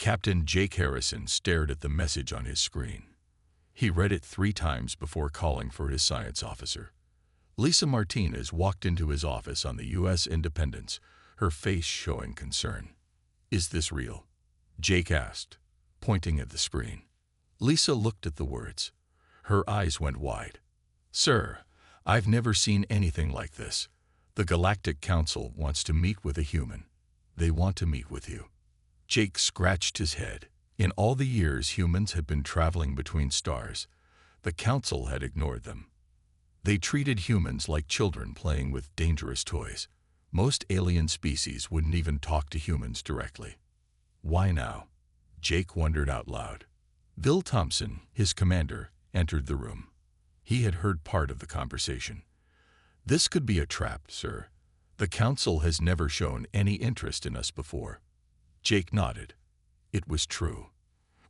Captain Jake Harrison stared at the message on his screen. He read it 3 times before calling for his science officer. Lisa Martinez walked into his office on the U.S. Independence, her face showing concern. "Is this real?" Jake asked, pointing at the screen. Lisa looked at the words. Her eyes went wide. "Sir, I've never seen anything like this. The Galactic Council wants to meet with a human. They want to meet with you." Jake scratched his head. In all the years humans had been traveling between stars, the Council had ignored them. They treated humans like children playing with dangerous toys. Most alien species wouldn't even talk to humans directly. Why now? Jake wondered out loud. Bill Thompson, his commander, entered the room. He had heard part of the conversation. "This could be a trap, sir. The Council has never shown any interest in us before." Jake nodded. It was true.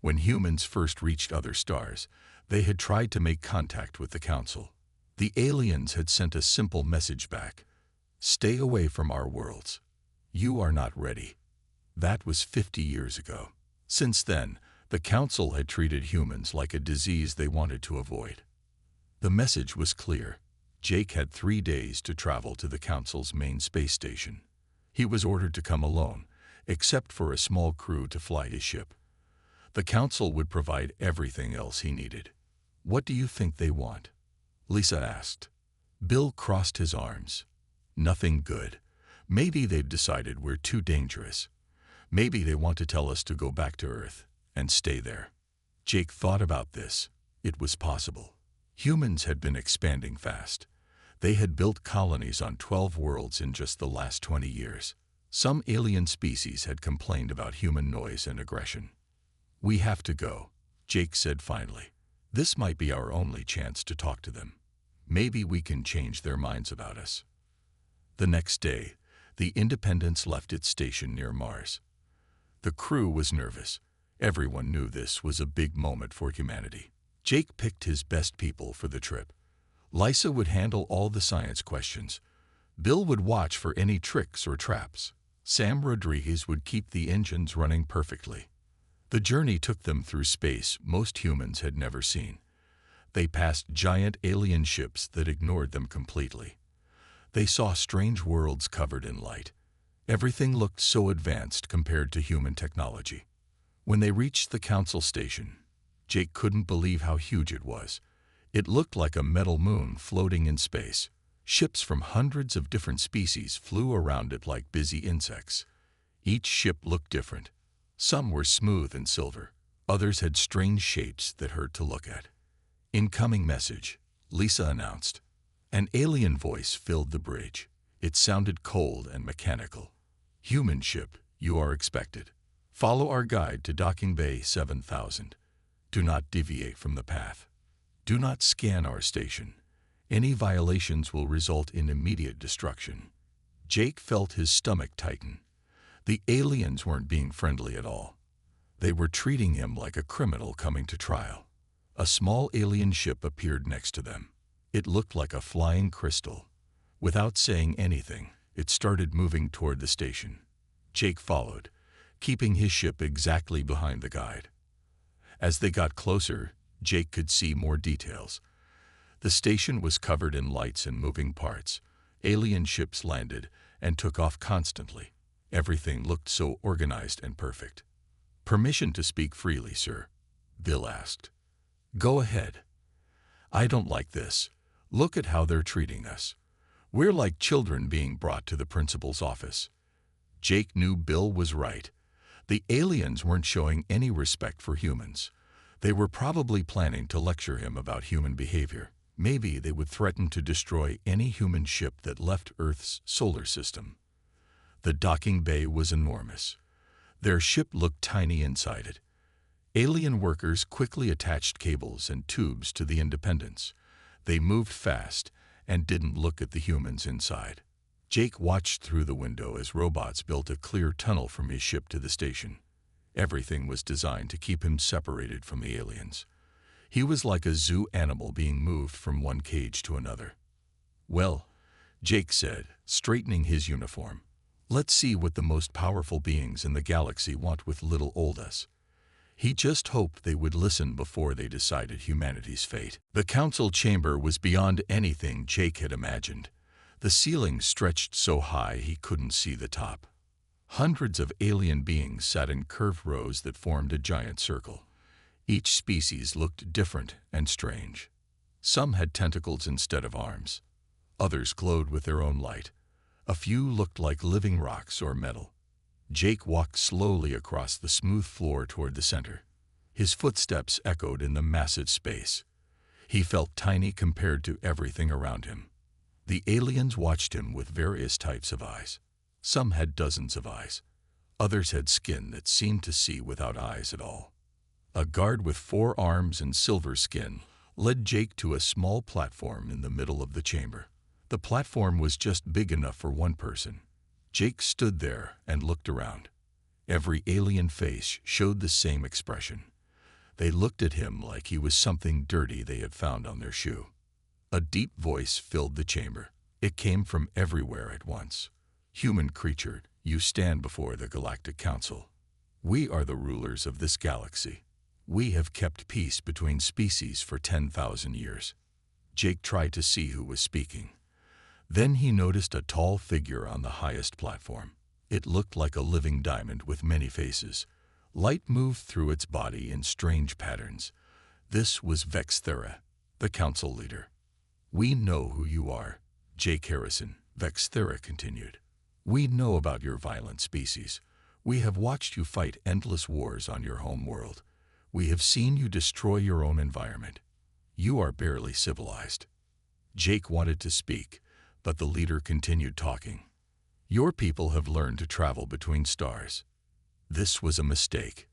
When humans first reached other stars, they had tried to make contact with the Council. The aliens had sent a simple message back: "Stay away from our worlds. You are not ready." That was 50 years ago. Since then, the Council had treated humans like a disease they wanted to avoid. The message was clear. Jake had 3 days to travel to the Council's main space station. He was ordered to come alone, except for a small crew to fly his ship. The Council would provide everything else he needed. "What do you think they want?" Lisa asked. Bill crossed his arms. "Nothing good. Maybe they've decided we're too dangerous. Maybe they want to tell us to go back to Earth and stay there." Jake thought about this. It was possible. Humans had been expanding fast. They had built colonies on 12 worlds in just the last 20 years. Some alien species had complained about human noise and aggression. "We have to go," Jake said finally. "This might be our only chance to talk to them. Maybe we can change their minds about us." The next day, the Independence left its station near Mars. The crew was nervous. Everyone knew this was a big moment for humanity. Jake picked his best people for the trip. Lisa would handle all the science questions. Bill would watch for any tricks or traps. Sam Rodriguez would keep the engines running perfectly. The journey took them through space most humans had never seen. They passed giant alien ships that ignored them completely. They saw strange worlds covered in light. Everything looked so advanced compared to human technology. When they reached the Council station, Jake couldn't believe how huge it was. It looked like a metal moon floating in space. Ships from hundreds of different species flew around it like busy insects. Each ship looked different. Some were smooth and silver. Others had strange shapes that hurt to look at. "Incoming message," Lisa announced. An alien voice filled the bridge. It sounded cold and mechanical. "Human ship, you are expected. Follow our guide to Docking Bay 7000. Do not deviate from the path. Do not scan our station. Any violations will result in immediate destruction." Jake felt his stomach tighten. The aliens weren't being friendly at all. They were treating him like a criminal coming to trial. A small alien ship appeared next to them. It looked like a flying crystal. Without saying anything, it started moving toward the station. Jake followed, keeping his ship exactly behind the guide. As they got closer, Jake could see more details. The station was covered in lights and moving parts. Alien ships landed and took off constantly. Everything looked so organized and perfect. "Permission to speak freely, sir?" Bill asked. "Go ahead." "I don't like this. Look at how they're treating us. We're like children being brought to the principal's office." Jake knew Bill was right. The aliens weren't showing any respect for humans. They were probably planning to lecture him about human behavior. Maybe they would threaten to destroy any human ship that left Earth's solar system. The docking bay was enormous. Their ship looked tiny inside it. Alien workers quickly attached cables and tubes to the Independence. They moved fast and didn't look at the humans inside. Jake watched through the window as robots built a clear tunnel from his ship to the station. Everything was designed to keep him separated from the aliens. He was like a zoo animal being moved from one cage to another. "Well," Jake said, straightening his uniform, Let's see what the most powerful beings in the galaxy want with little old us. He just hoped they would listen before they decided humanity's fate. The council chamber was beyond anything Jake had imagined. The ceiling stretched so high he couldn't see the top. Hundreds of alien beings sat in curved rows that formed a giant circle. Each species looked different and strange. Some had tentacles instead of arms. Others glowed with their own light. A few looked like living rocks or metal. Jake walked slowly across the smooth floor toward the center. His footsteps echoed in the massive space. He felt tiny compared to everything around him. The aliens watched him with various types of eyes. Some had dozens of eyes. Others had skin that seemed to see without eyes at all. A guard with 4 arms and silver skin led Jake to a small platform in the middle of the chamber. The platform was just big enough for one person. Jake stood there and looked around. Every alien face showed the same expression. They looked at him like he was something dirty they had found on their shoe. A deep voice filled the chamber. It came from everywhere at once. "Human creature, you stand before the Galactic Council. We are the rulers of this galaxy. We have kept peace between species for 10,000 years." Jake tried to see who was speaking. Then he noticed a tall figure on the highest platform. It looked like a living diamond with many faces. Light moved through its body in strange patterns. This was Vexthera, the council leader. "We know who you are, Jake Harrison," Vexthera continued. "We know about your violent species. We have watched you fight endless wars on your home world. We have seen you destroy your own environment. You are barely civilized." Jake wanted to speak, but the leader continued talking. "Your people have learned to travel between stars. This was a mistake.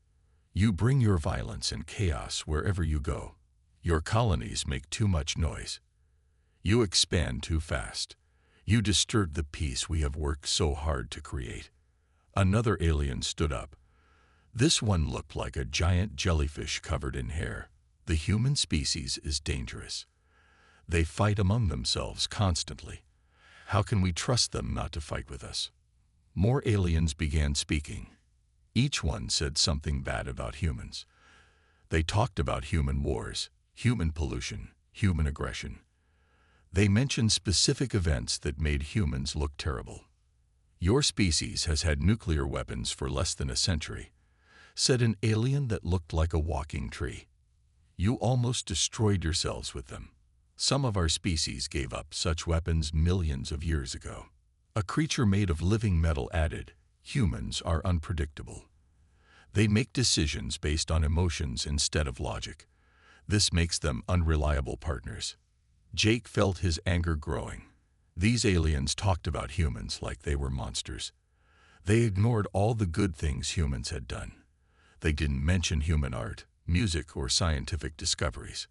You bring your violence and chaos wherever you go. Your colonies make too much noise. You expand too fast. You disturb the peace we have worked so hard to create." Another alien stood up. This one looked like a giant jellyfish covered in hair. "The human species is dangerous. They fight among themselves constantly. How can we trust them not to fight with us?" More aliens began speaking. Each one said something bad about humans. They talked about human wars, human pollution, human aggression. They mentioned specific events that made humans look terrible. "Your species has had nuclear weapons for less than a century," said an alien that looked like a walking tree. "You almost destroyed yourselves with them. Some of our species gave up such weapons millions of years ago." A creature made of living metal added, "Humans are unpredictable. They make decisions based on emotions instead of logic. This makes them unreliable partners." Jake felt his anger growing. These aliens talked about humans like they were monsters. They ignored all the good things humans had done. They didn't mention human art, music, or scientific discoveries.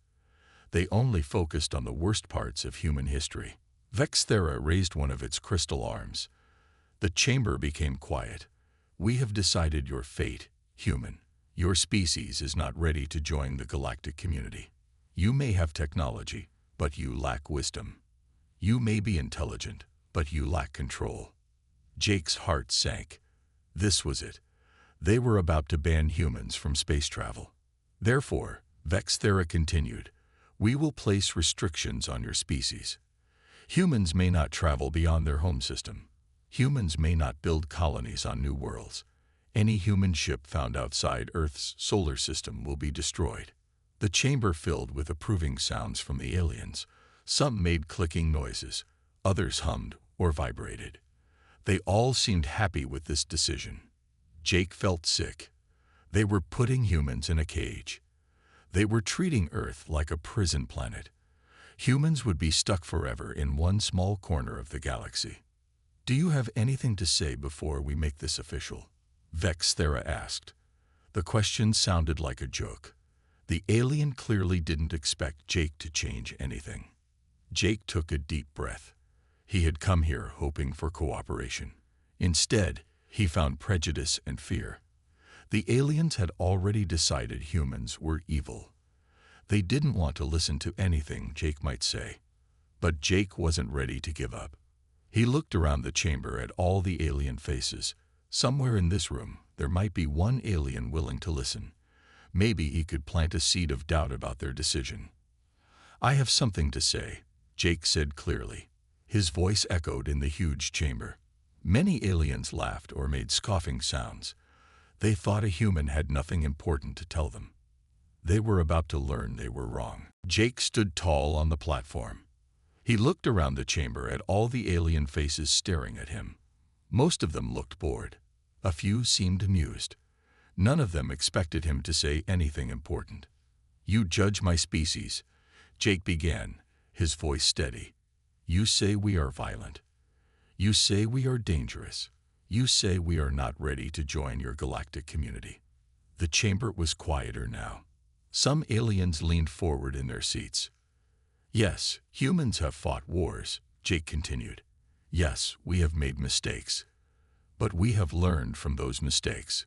They only focused on the worst parts of human history. Vexthera raised one of its crystal arms. The chamber became quiet. "We have decided your fate, human. Your species is not ready to join the galactic community. You may have technology, but you lack wisdom. You may be intelligent, but you lack control." Jake's heart sank. This was it. They were about to ban humans from space travel. "Therefore," Vexthera continued, "we will place restrictions on your species. Humans may not travel beyond their home system. Humans may not build colonies on new worlds. Any human ship found outside Earth's solar system will be destroyed." The chamber filled with approving sounds from the aliens. Some made clicking noises. Others hummed or vibrated. They all seemed happy with this decision. Jake felt sick. They were putting humans in a cage. They were treating Earth like a prison planet. Humans would be stuck forever in one small corner of the galaxy. "Do you have anything to say before we make this official?" Vexthera asked. The question sounded like a joke. The alien clearly didn't expect Jake to change anything. Jake took a deep breath. He had come here hoping for cooperation. Instead, he found prejudice and fear. The aliens had already decided humans were evil. They didn't want to listen to anything Jake might say. But Jake wasn't ready to give up. He looked around the chamber at all the alien faces. Somewhere in this room, there might be one alien willing to listen. Maybe he could plant a seed of doubt about their decision. "I have something to say," Jake said clearly. His voice echoed in the huge chamber. Many aliens laughed or made scoffing sounds. They thought a human had nothing important to tell them. They were about to learn they were wrong. Jake stood tall on the platform. He looked around the chamber at all the alien faces staring at him. Most of them looked bored. A few seemed amused. None of them expected him to say anything important. "You judge my species," Jake began, his voice steady. "You say we are violent. You say we are dangerous. You say we are not ready to join your galactic community." The chamber was quieter now. Some aliens leaned forward in their seats. "Yes, humans have fought wars," Jake continued. "Yes, we have made mistakes. But we have learned from those mistakes.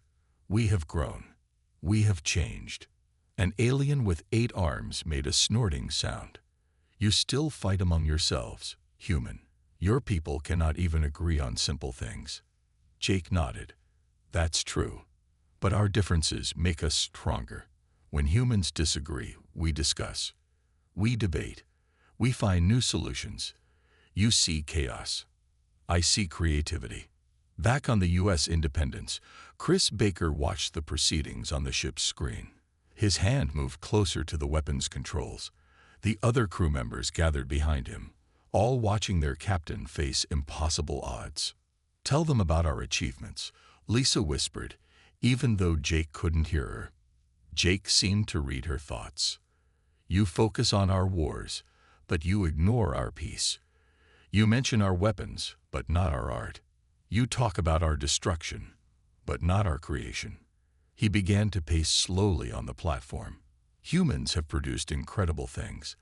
We have grown. We have changed." An alien with 8 arms made a snorting sound. "You still fight among yourselves, human. Your people cannot even agree on simple things." Jake nodded. "That's true. But our differences make us stronger. When humans disagree, we discuss. We debate. We find new solutions. You see chaos. I see creativity." Back on the U.S. Independence, Chris Baker watched the proceedings on the ship's screen. His hand moved closer to the weapons controls. The other crew members gathered behind him, all watching their captain face impossible odds. "Tell them about our achievements," Lisa whispered, even though Jake couldn't hear her. Jake seemed to read her thoughts. "You focus on our wars, but you ignore our peace. You mention our weapons, but not our art. You talk about our destruction, but not our creation." He began to pace slowly on the platform. "Humans have produced incredible things.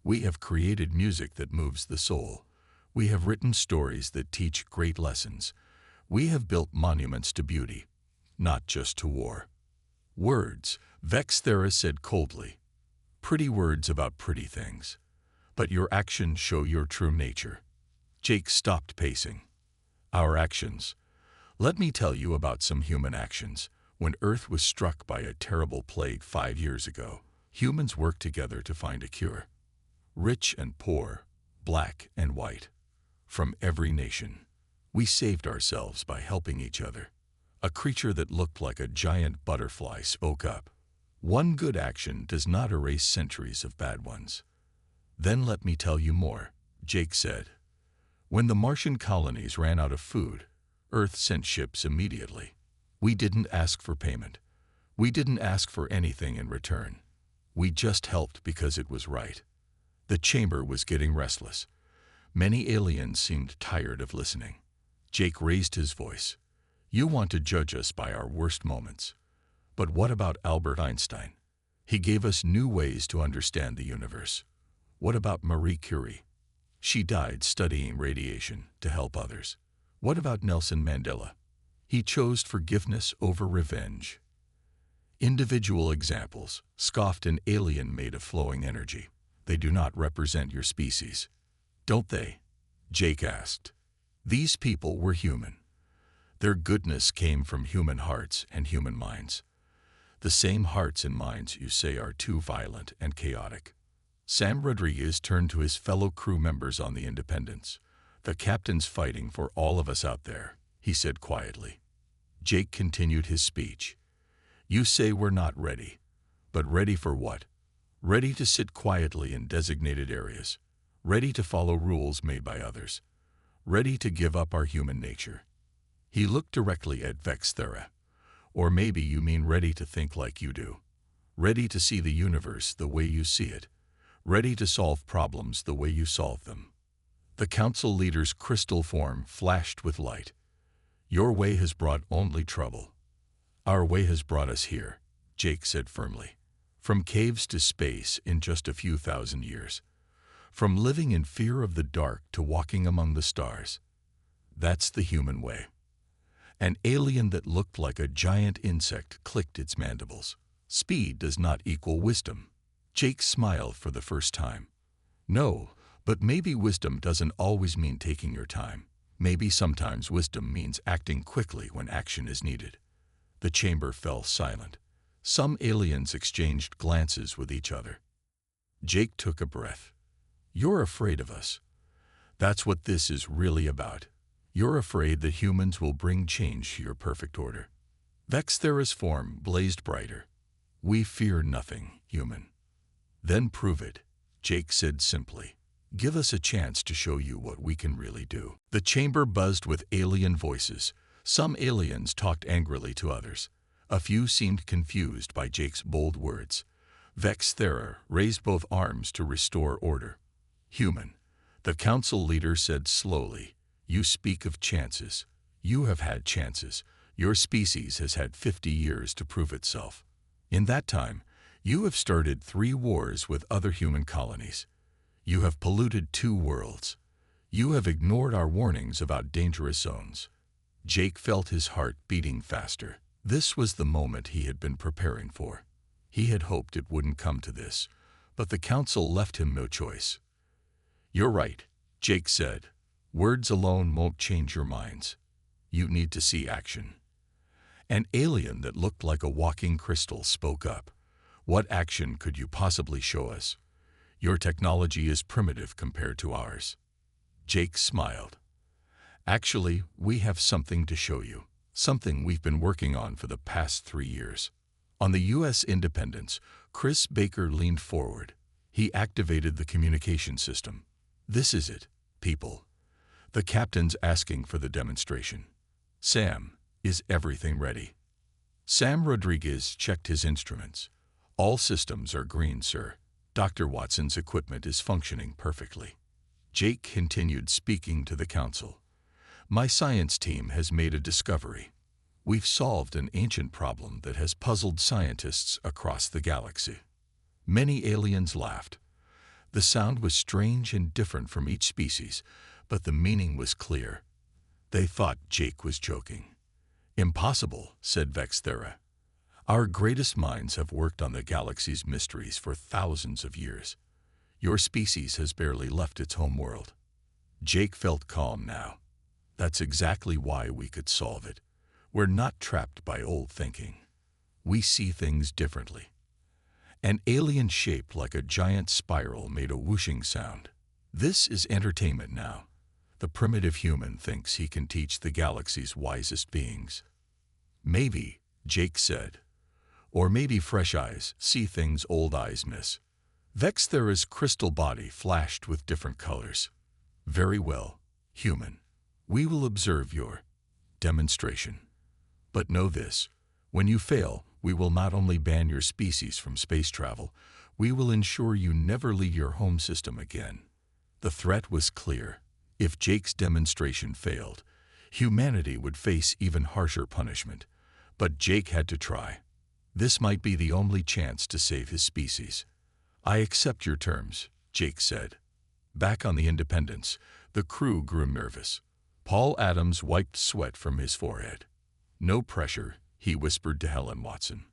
We have created music that moves the soul. We have written stories that teach great lessons. We have built monuments to beauty, not just to war." "Words," Vexthera said coldly. "Pretty words about pretty things. But your actions show your true nature." Jake stopped pacing. "Our actions. Let me tell you about some human actions. When Earth was struck by a terrible plague 5 years ago, humans worked together to find a cure. Rich and poor, black and white, from every nation. We saved ourselves by helping each other." A creature that looked like a giant butterfly spoke up. "One good action does not erase centuries of bad ones." "Then let me tell you more," Jake said. "When the Martian colonies ran out of food, Earth sent ships immediately. We didn't ask for payment. We didn't ask for anything in return. We just helped because it was right." The chamber was getting restless. Many aliens seemed tired of listening. Jake raised his voice. "You want to judge us by our worst moments. But what about Albert Einstein? He gave us new ways to understand the universe. What about Marie Curie? She died studying radiation to help others. What about Nelson Mandela? He chose forgiveness over revenge." "Individual examples," scoffed an alien made of flowing energy. "They do not represent your species." "Don't they?" Jake asked. "These people were human. Their goodness came from human hearts and human minds. The same hearts and minds you say are too violent and chaotic." Sam Rodriguez turned to his fellow crew members on the Independence. "The captain's fighting for all of us out there," he said quietly. Jake continued his speech. "You say we're not ready. But ready for what? Ready to sit quietly in designated areas. Ready to follow rules made by others. Ready to give up our human nature." He looked directly at Vexthera. "Or maybe you mean ready to think like you do. Ready to see the universe the way you see it. Ready to solve problems the way you solve them." The council leader's crystal form flashed with light. "Your way has brought only trouble. Our way has brought us here," Jake said firmly. "From caves to space in just a few thousand years. From living in fear of the dark to walking among the stars. That's the human way." An alien that looked like a giant insect clicked its mandibles. "Speed does not equal wisdom." Jake smiled for the first time. "No, But maybe wisdom doesn't always mean taking your time. Maybe sometimes wisdom means acting quickly when action is needed. The chamber fell silent. Some aliens exchanged glances with each other. Jake took a breath. "You're afraid of us. That's what this is really about. You're afraid that humans will bring change to your perfect order." Vexthera's form blazed brighter. "We fear nothing, human." "Then prove it," Jake said simply. "Give us a chance to show you what we can really do." The chamber buzzed with alien voices. Some aliens talked angrily to others. A few seemed confused by Jake's bold words. Vexthera raised both arms to restore order. "Human," the council leader said slowly, "you speak of chances. You have had chances. Your species has had 50 years to prove itself. In that time, you have started 3 wars with other human colonies. You have polluted 2 worlds. You have ignored our warnings about dangerous zones." Jake felt his heart beating faster. This was the moment he had been preparing for. He had hoped it wouldn't come to this, but the council left him no choice. "You're right," Jake said. "Words alone won't change your minds. You need to see action." An alien that looked like a walking crystal spoke up. "What action could you possibly show us? Your technology is primitive compared to ours." Jake smiled. "Actually, we have something to show you. Something we've been working on for the past 3 years." On the U.S. Independence, Chris Baker leaned forward. He activated the communication system. "This is it, people. The captain's asking for the demonstration. Sam, is everything ready?" Sam Rodriguez checked his instruments. "All systems are green, sir. Dr. Watson's equipment is functioning perfectly." Jake continued speaking to the council. "My science team has made a discovery. We've solved an ancient problem that has puzzled scientists across the galaxy." Many aliens laughed. The sound was strange and different from each species, but the meaning was clear. They thought Jake was joking. "Impossible," said Vexthera. "Our greatest minds have worked on the galaxy's mysteries for thousands of years. Your species has barely left its home world." Jake felt calm now. "That's exactly why we could solve it. We're not trapped by old thinking. We see things differently." An alien shaped like a giant spiral made a whooshing sound. "This is entertainment now. The primitive human thinks he can teach the galaxy's wisest beings." "Maybe," Jake said. "Or maybe fresh eyes see things old eyes miss." Vexthera's crystal body flashed with different colors. "Very well, human. We will observe your demonstration. But know this, when you fail, we will not only ban your species from space travel, we will ensure you never leave your home system again." The threat was clear. If Jake's demonstration failed, humanity would face even harsher punishment. But Jake had to try. This might be the only chance to save his species. "I accept your terms," Jake said. Back on the Independence, the crew grew nervous. Paul Adams wiped sweat from his forehead. "No pressure," he whispered to Helen Watson.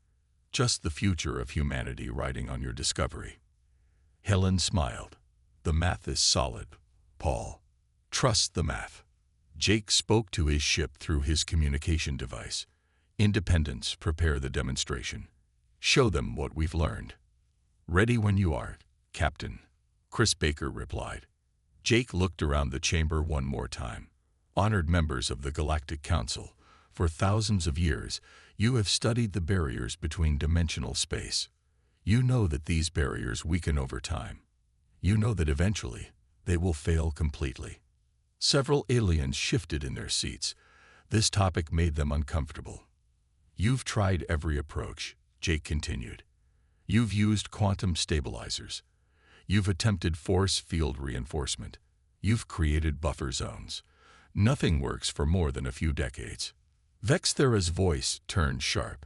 "Just the future of humanity riding on your discovery." Helen smiled. "The math is solid, Paul. Trust the math." Jake spoke to his ship through his communication device. "Independence, prepare the demonstration. Show them what we've learned." "Ready when you are, Captain," Chris Baker replied. Jake looked around the chamber one more time. "Honored members of the Galactic Council, for thousands of years, you have studied the barriers between dimensional space. You know that these barriers weaken over time. You know that eventually, they will fail completely." Several aliens shifted in their seats. This topic made them uncomfortable. "You've tried every approach," Jake continued. "You've used quantum stabilizers. You've attempted force field reinforcement. You've created buffer zones. Nothing works for more than a few decades." Vexthera's voice turned sharp.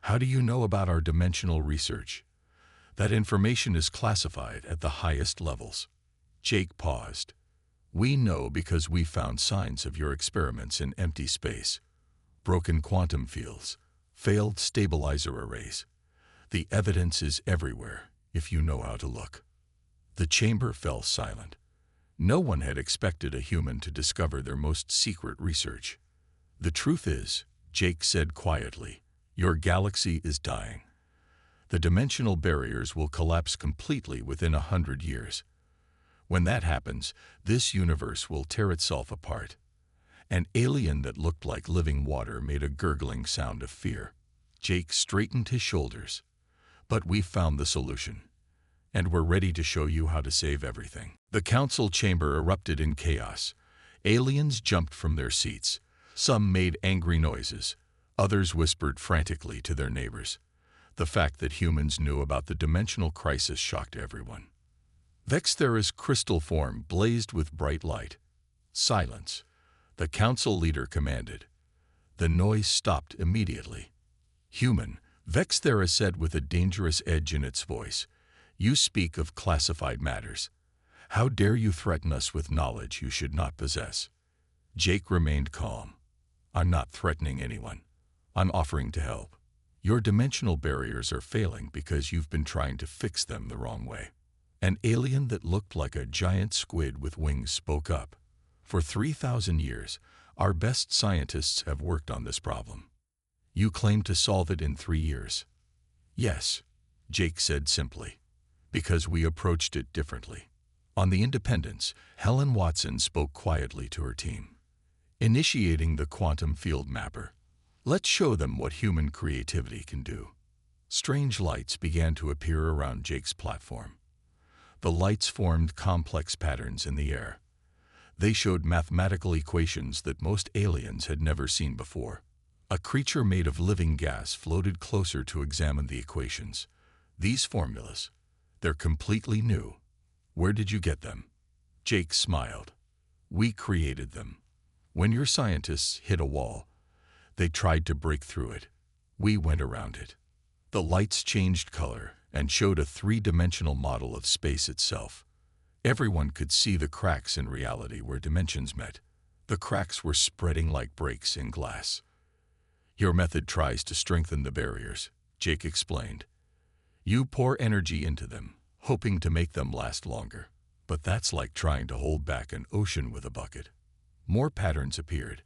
"How do you know about our dimensional research? That information is classified at the highest levels." Jake paused. "We know because we found signs of your experiments in empty space. Broken quantum fields, failed stabilizer arrays. The evidence is everywhere, if you know how to look." The chamber fell silent. No one had expected a human to discover their most secret research. "The truth is," Jake said quietly, "your galaxy is dying. The dimensional barriers will collapse completely within 100 years. When that happens, this universe will tear itself apart." An alien that looked like living water made a gurgling sound of fear. Jake straightened his shoulders. "But we've found the solution, and we're ready to show you how to save everything." The council chamber erupted in chaos. Aliens jumped from their seats. Some made angry noises. Others whispered frantically to their neighbors. The fact that humans knew about the dimensional crisis shocked everyone. Vexthera's crystal form blazed with bright light. "Silence," the council leader commanded. The noise stopped immediately. "Human," Vexthera said with a dangerous edge in its voice, "you speak of classified matters. How dare you threaten us with knowledge you should not possess?" Jake remained calm. "I'm not threatening anyone. I'm offering to help. Your dimensional barriers are failing because you've been trying to fix them the wrong way." An alien that looked like a giant squid with wings spoke up. "For 3,000 years, our best scientists have worked on this problem. You claim to solve it in 3 years." "Yes," Jake said simply, "because we approached it differently." On the Independence, Helen Watson spoke quietly to her team. "Initiating the quantum field mapper. Let's show them what human creativity can do." Strange lights began to appear around Jake's platform. The lights formed complex patterns in the air. They showed mathematical equations that most aliens had never seen before. A creature made of living gas floated closer to examine the equations. "These formulas, they're completely new. Where did you get them?" Jake smiled. "We created them. When your scientists hit a wall, they tried to break through it. We went around it." The lights changed color and showed a 3-dimensional model of space itself. Everyone could see the cracks in reality where dimensions met. The cracks were spreading like breaks in glass. "Your method tries to strengthen the barriers," Jake explained. "You pour energy into them, hoping to make them last longer. But that's like trying to hold back an ocean with a bucket." More patterns appeared.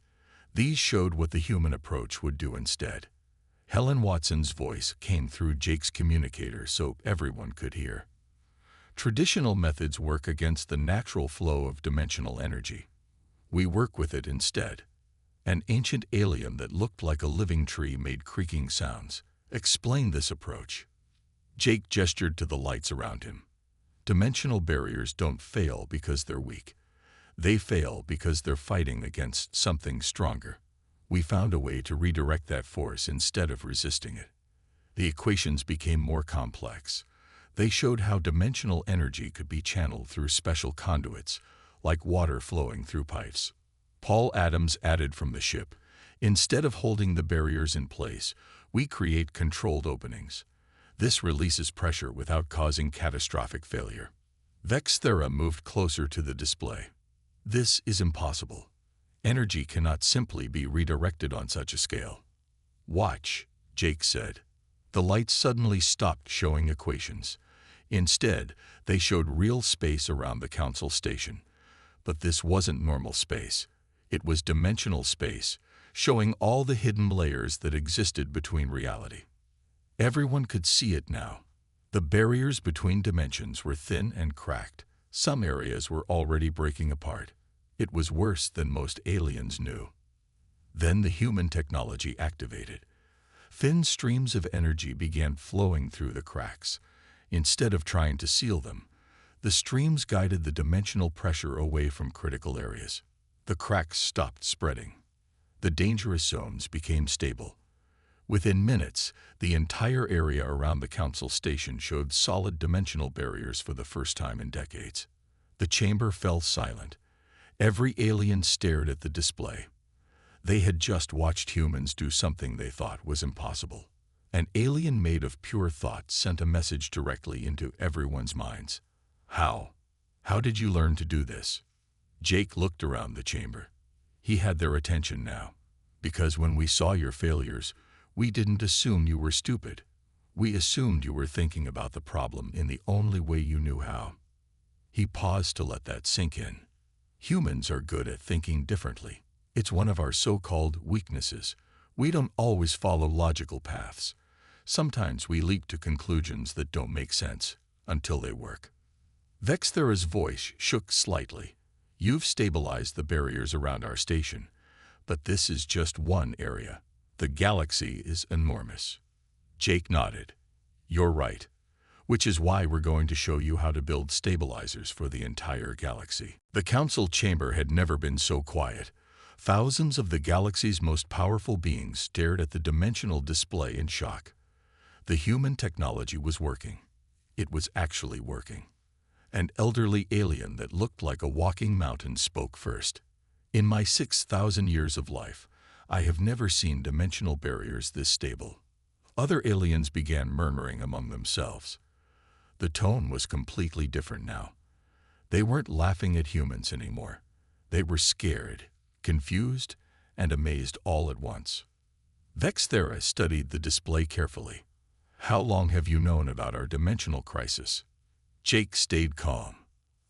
These showed what the human approach would do instead. Helen Watson's voice came through Jake's communicator so everyone could hear. "Traditional methods work against the natural flow of dimensional energy. We work with it instead." An ancient alien that looked like a living tree made creaking sounds. "Explain this approach." Jake gestured to the lights around him. "Dimensional barriers don't fail because they're weak. They fail because they're fighting against something stronger. We found a way to redirect that force instead of resisting it." The equations became more complex. They showed how dimensional energy could be channeled through special conduits, like water flowing through pipes. Paul Adams added from the ship, "Instead of holding the barriers in place, we create controlled openings. This releases pressure without causing catastrophic failure." Vexthera moved closer to the display. "This is impossible. Energy cannot simply be redirected on such a scale." "Watch," Jake said. The lights suddenly stopped showing equations. Instead, they showed real space around the council station. But this wasn't normal space. It was dimensional space, showing all the hidden layers that existed between reality. Everyone could see it now. The barriers between dimensions were thin and cracked. Some areas were already breaking apart. It was worse than most aliens knew. Then the human technology activated. Thin streams of energy began flowing through the cracks. Instead of trying to seal them, the streams guided the dimensional pressure away from critical areas. The cracks stopped spreading. The dangerous zones became stable. Within minutes, the entire area around the council station showed solid dimensional barriers for the first time in decades. The chamber fell silent. Every alien stared at the display. They had just watched humans do something they thought was impossible. An alien made of pure thought sent a message directly into everyone's minds. "How? How did you learn to do this?" Jake looked around the chamber. He had their attention now. "Because when we saw your failures, we didn't assume you were stupid. We assumed you were thinking about the problem in the only way you knew how." He paused to let that sink in. Humans are good at thinking differently. It's one of our so-called weaknesses. We don't always follow logical paths. Sometimes we leap to conclusions that don't make sense until they work. Vexthera's voice shook slightly. You've stabilized the barriers around our station, but this is just one area. The galaxy is enormous. Jake nodded. You're right, which is why we're going to show you how to build stabilizers for the entire galaxy. The council chamber had never been so quiet. Thousands of the galaxy's most powerful beings stared at the dimensional display in shock. The human technology was working. It was actually working. An elderly alien that looked like a walking mountain spoke first. In my 6,000 years of life, I have never seen dimensional barriers this stable. Other aliens began murmuring among themselves. The tone was completely different now. They weren't laughing at humans anymore. They were scared, confused, and amazed all at once. Vexthera studied the display carefully. How long have you known about our dimensional crisis? Jake stayed calm.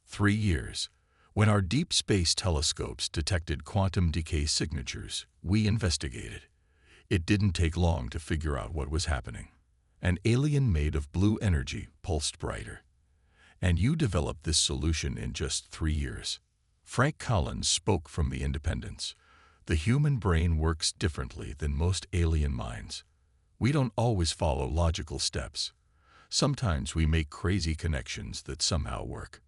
3 years. When our deep space telescopes detected quantum decay signatures, we investigated. It didn't take long to figure out what was happening. An alien made of blue energy pulsed brighter. And you developed this solution in just 3 years. Frank Collins spoke from the Independence. The human brain works differently than most alien minds. We don't always follow logical steps. Sometimes we make crazy connections that somehow work.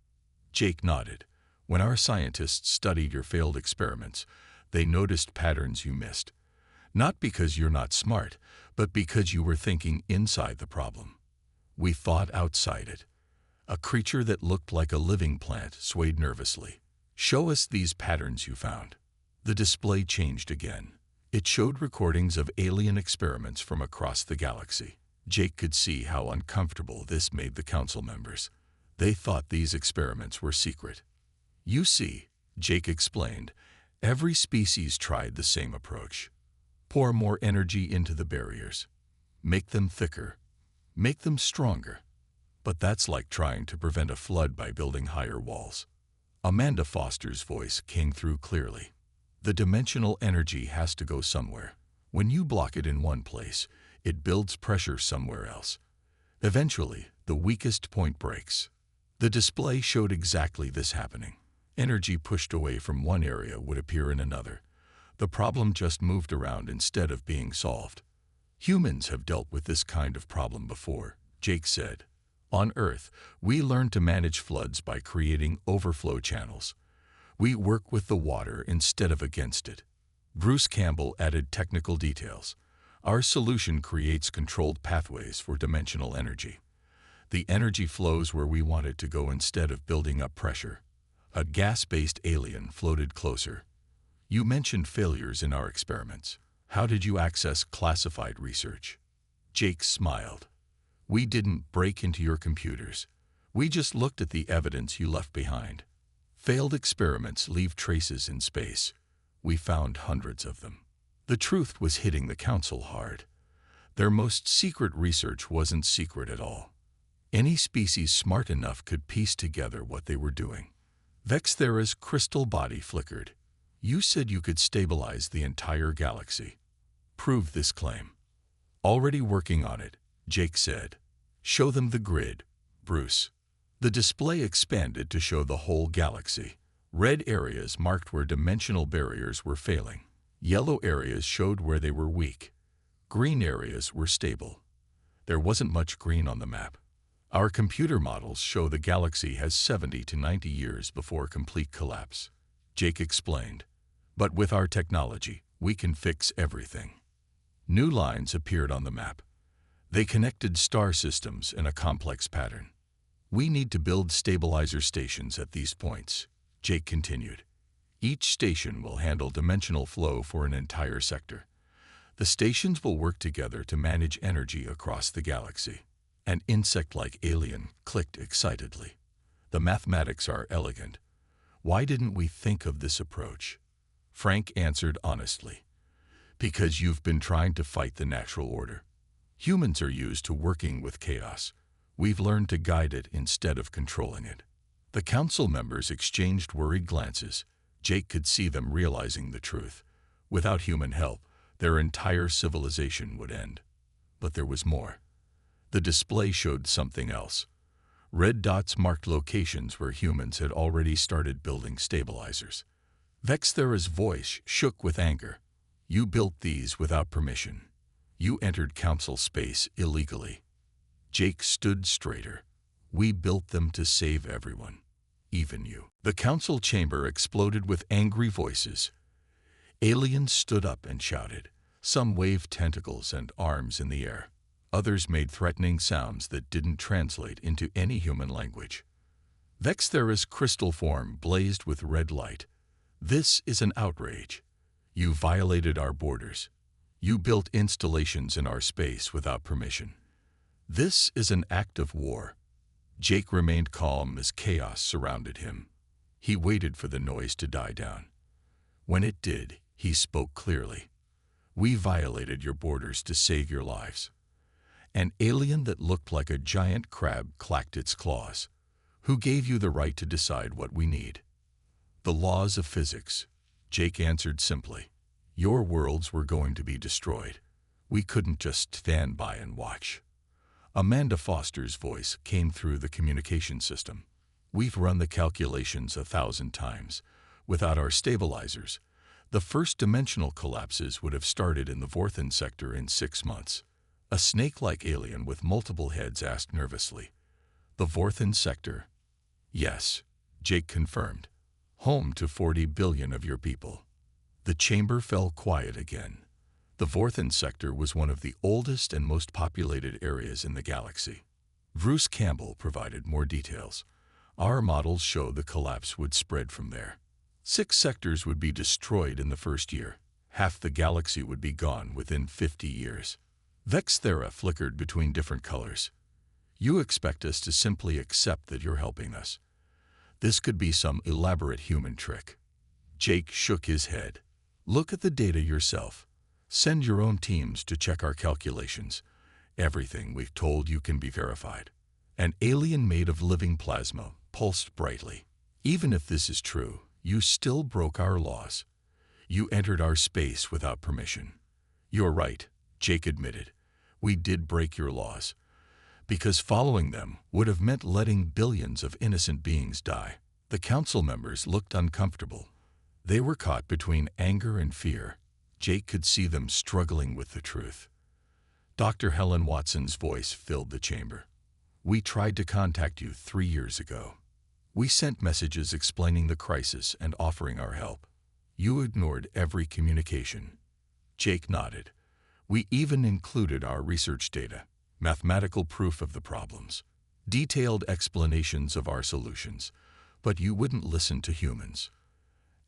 Jake nodded. When our scientists studied your failed experiments, they noticed patterns you missed. Not because you're not smart, but because you were thinking inside the problem. We thought outside it. A creature that looked like a living plant swayed nervously. Show us these patterns you found. The display changed again. It showed recordings of alien experiments from across the galaxy. Jake could see how uncomfortable this made the council members. They thought these experiments were secret. You see, Jake explained, every species tried the same approach. Pour more energy into the barriers. Make them thicker. Make them stronger. But that's like trying to prevent a flood by building higher walls. Amanda Foster's voice came through clearly. The dimensional energy has to go somewhere. When you block it in one place, it builds pressure somewhere else. Eventually, the weakest point breaks. The display showed exactly this happening. Energy pushed away from one area would appear in another. The problem just moved around instead of being solved. Humans have dealt with this kind of problem before, Jake said. On Earth, we learned to manage floods by creating overflow channels. We work with the water instead of against it. Bruce Campbell added technical details. Our solution creates controlled pathways for dimensional energy. The energy flows where we want it to go instead of building up pressure. A gas-based alien floated closer. You mentioned failures in our experiments. How did you access classified research? Jake smiled. We didn't break into your computers. We just looked at the evidence you left behind. Failed experiments leave traces in space. We found hundreds of them. The truth was hitting the council hard. Their most secret research wasn't secret at all. Any species smart enough could piece together what they were doing. Vexthera's crystal body flickered. You said you could stabilize the entire galaxy. Prove this claim. Already working on it, Jake said. Show them the grid, Bruce. The display expanded to show the whole galaxy. Red areas marked where dimensional barriers were failing. Yellow areas showed where they were weak. Green areas were stable. There wasn't much green on the map. Our computer models show the galaxy has 70 to 90 years before complete collapse. Jake explained. But with our technology, we can fix everything. New lines appeared on the map. They connected star systems in a complex pattern. We need to build stabilizer stations at these points, Jake continued. Each station will handle dimensional flow for an entire sector. The stations will work together to manage energy across the galaxy. An insect-like alien clicked excitedly. The mathematics are elegant. Why didn't we think of this approach? Frank answered honestly. Because you've been trying to fight the natural order. Humans are used to working with chaos. We've learned to guide it instead of controlling it. The council members exchanged worried glances. Jake could see them realizing the truth. Without human help, their entire civilization would end. But there was more. The display showed something else. Red dots marked locations where humans had already started building stabilizers. Vexthera's voice shook with anger. You built these without permission. You entered council space illegally. Jake stood straighter. We built them to save everyone, even you. The council chamber exploded with angry voices. Aliens stood up and shouted. Some waved tentacles and arms in the air. Others made threatening sounds that didn't translate into any human language. Vexthera's crystal form blazed with red light. This is an outrage. You violated our borders. You built installations in our space without permission. This is an act of war. Jake remained calm as chaos surrounded him. He waited for the noise to die down. When it did, he spoke clearly. We violated your borders to save your lives. An alien that looked like a giant crab clacked its claws. Who gave you the right to decide what we need? The laws of physics. Jake answered simply. Your worlds were going to be destroyed. We couldn't just stand by and watch. Amanda Foster's voice came through the communication system. We've run the calculations 1,000 times. Without our stabilizers, the first dimensional collapses would have started in the Vorthen sector in 6 months. A snake-like alien with multiple heads asked nervously. The Vorthen sector? Yes, Jake confirmed. Home to 40 billion of your people. The chamber fell quiet again. The Vorthen sector was one of the oldest and most populated areas in the galaxy. Bruce Campbell provided more details. Our models show the collapse would spread from there. 6 sectors would be destroyed in the first year. Half the galaxy would be gone within 50 years. Vexthera flickered between different colors. You expect us to simply accept that you're helping us. This could be some elaborate human trick. Jake shook his head. Look at the data yourself. Send your own teams to check our calculations. Everything we've told you can be verified. An alien made of living plasma pulsed brightly. Even if this is true, you still broke our laws. You entered our space without permission. You're right, Jake admitted. We did break your laws, because following them would have meant letting billions of innocent beings die. The council members looked uncomfortable. They were caught between anger and fear. Jake could see them struggling with the truth. Dr. Helen Watson's voice filled the chamber. We tried to contact you 3 years ago. We sent messages explaining the crisis and offering our help. You ignored every communication. Jake nodded. We even included our research data, mathematical proof of the problems, detailed explanations of our solutions, but you wouldn't listen to humans.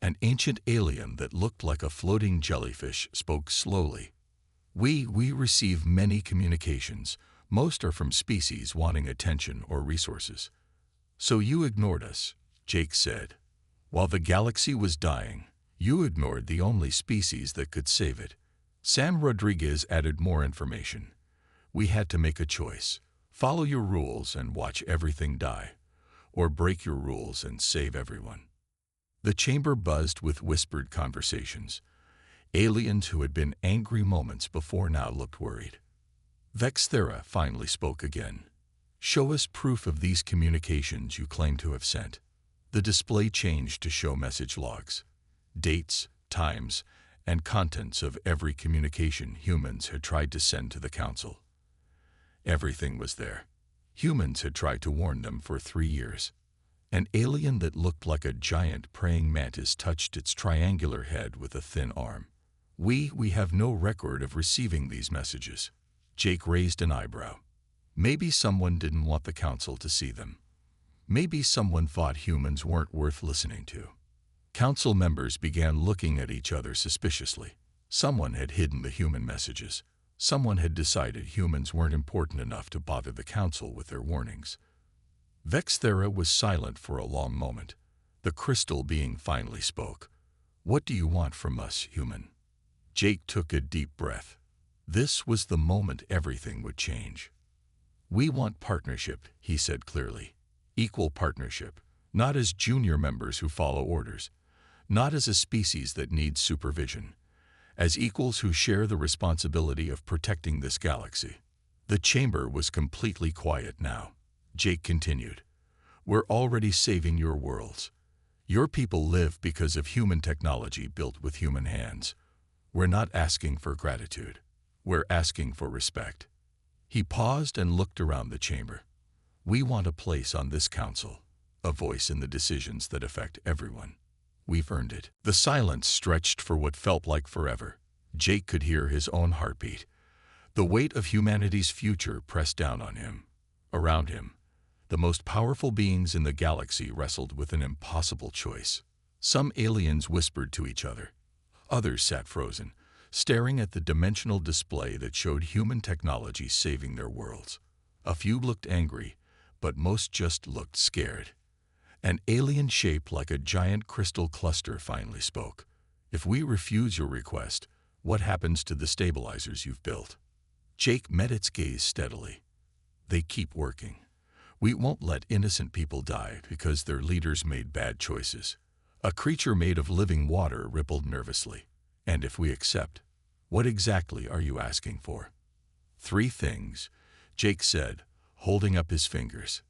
An ancient alien that looked like a floating jellyfish spoke slowly. We receive many communications. Most are from species wanting attention or resources. So you ignored us, Jake said. While the galaxy was dying, you ignored the only species that could save it. Sam Rodriguez added more information. We had to make a choice. Follow your rules and watch everything die, or break your rules and save everyone. The chamber buzzed with whispered conversations. Aliens who had been angry moments before now looked worried. Vexthera finally spoke again. Show us proof of these communications you claim to have sent. The display changed to show message logs. Dates, times, and contents of every communication humans had tried to send to the council. Everything was there. Humans had tried to warn them for 3 years. An alien that looked like a giant praying mantis touched its triangular head with a thin arm. We have no record of receiving these messages. Jake raised an eyebrow. Maybe someone didn't want the council to see them. Maybe someone thought humans weren't worth listening to. Council members began looking at each other suspiciously. Someone had hidden the human messages. Someone had decided humans weren't important enough to bother the council with their warnings. Vexthera was silent for a long moment. The crystal being finally spoke. What do you want from us, human? Jake took a deep breath. This was the moment everything would change. We want partnership, he said clearly. Equal partnership. not as junior members who follow orders, not as a species that needs supervision, as equals who share the responsibility of protecting this galaxy. The chamber was completely quiet now. Jake continued, "We're already saving your worlds. Your people live because of human technology built with human hands. We're not asking for gratitude. We're asking for respect." He paused and looked around the chamber. "We want a place on this council, a voice in the decisions that affect everyone. We've earned it." The silence stretched for what felt like forever. Jake could hear his own heartbeat. The weight of humanity's future pressed down on him. Around him, the most powerful beings in the galaxy wrestled with an impossible choice. Some aliens whispered to each other. Others sat frozen, staring at the dimensional display that showed human technology saving their worlds. A few looked angry, but most just looked scared. An alien shaped like a giant crystal cluster finally spoke. "If we refuse your request, what happens to the stabilizers you've built?" Jake met its gaze steadily. "They keep working. We won't let innocent people die because their leaders made bad choices." A creature made of living water rippled nervously. "And if we accept, what exactly are you asking for?" "Three things," Jake said, holding up his fingers.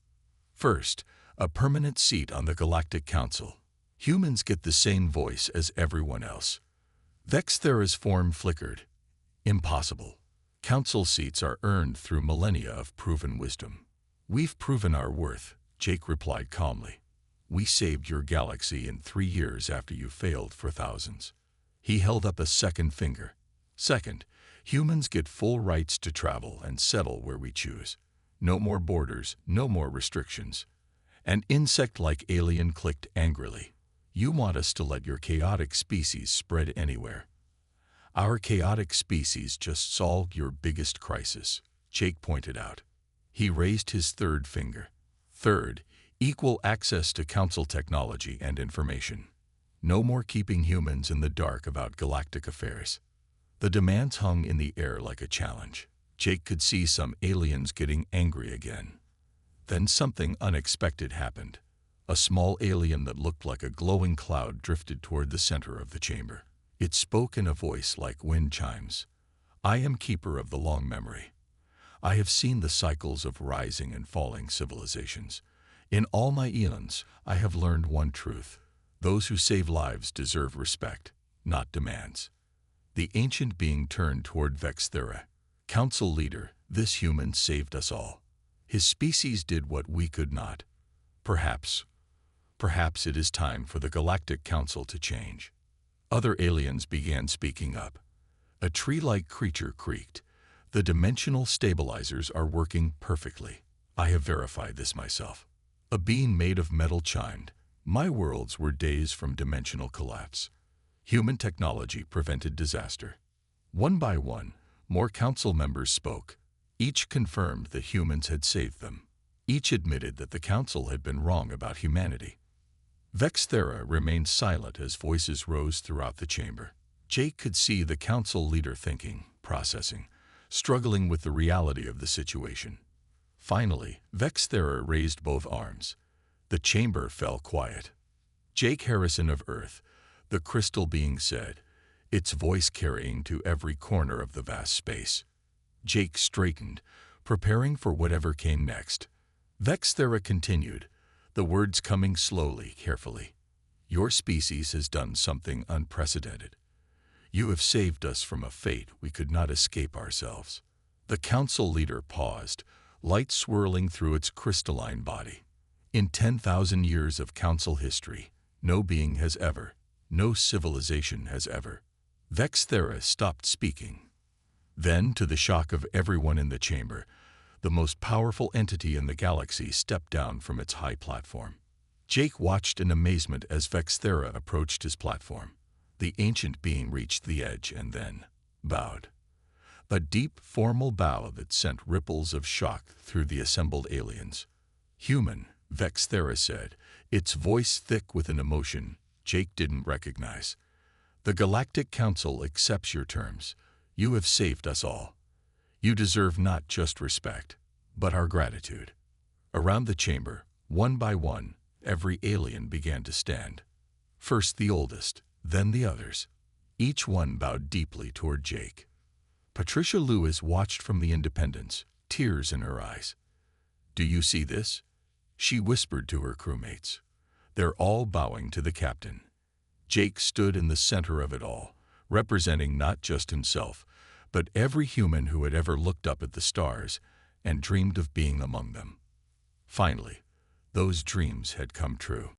"First, a permanent seat on the Galactic Council. Humans get the same voice as everyone else." Vexthera's form flickered. "Impossible. Council seats are earned through millennia of proven wisdom." "We've proven our worth," Jake replied calmly. "We saved your galaxy in 3 years after you failed for thousands." He held up a second finger. "Second, humans get full rights to travel and settle where we choose. No more borders, no more restrictions." An insect-like alien clicked angrily. "You want us to let your chaotic species spread anywhere." "Our chaotic species just solved your biggest crisis," Jake pointed out. He raised his third finger. "Third, equal access to council technology and information. No more keeping humans in the dark about galactic affairs." The demands hung in the air like a challenge. Jake could see some aliens getting angry again. Then something unexpected happened. A small alien that looked like a glowing cloud drifted toward the center of the chamber. It spoke in a voice like wind chimes. "I am keeper of the long memory. I have seen the cycles of rising and falling civilizations. In all my eons, I have learned one truth. Those who save lives deserve respect, not demands." The ancient being turned toward Vexthera. "Council leader, this human saved us all. His species did what we could not. Perhaps it is time for the Galactic Council to change." Other aliens began speaking up. A tree-like creature creaked. "The dimensional stabilizers are working perfectly. I have verified this myself." A being made of metal chimed. "My worlds were days from dimensional collapse. Human technology prevented disaster." One by one, more council members spoke. Each confirmed that humans had saved them. Each admitted that the council had been wrong about humanity. Vexthera remained silent as voices rose throughout the chamber. Jake could see the council leader thinking, processing, struggling with the reality of the situation. Finally, Vexthera raised both arms. The chamber fell quiet. "Jake Harrison of Earth," the crystal being said, its voice carrying to every corner of the vast space. Jake straightened, preparing for whatever came next. Vexthera continued, the words coming slowly, carefully. "Your species has done something unprecedented. You have saved us from a fate we could not escape ourselves." The council leader paused, light swirling through its crystalline body. "In 10,000 years of council history, no being has ever, no civilization has ever." Vexthera stopped speaking. Then, to the shock of everyone in the chamber, the most powerful entity in the galaxy stepped down from its high platform. Jake watched in amazement as Vexthera approached his platform. The ancient being reached the edge and then bowed. A deep, formal bow that sent ripples of shock through the assembled aliens. "Human," Vexthera said, its voice thick with an emotion Jake didn't recognize. "The Galactic Council accepts your terms. You have saved us all. You deserve not just respect, but our gratitude." Around the chamber, one by one, every alien began to stand. First the oldest, then the others. Each one bowed deeply toward Jake. Patricia Lewis watched from the Independence, tears in her eyes. "Do you see this?" she whispered to her crewmates. "They're all bowing to the captain." Jake stood in the center of it all, representing not just himself, but every human who had ever looked up at the stars and dreamed of being among them. Finally, those dreams had come true.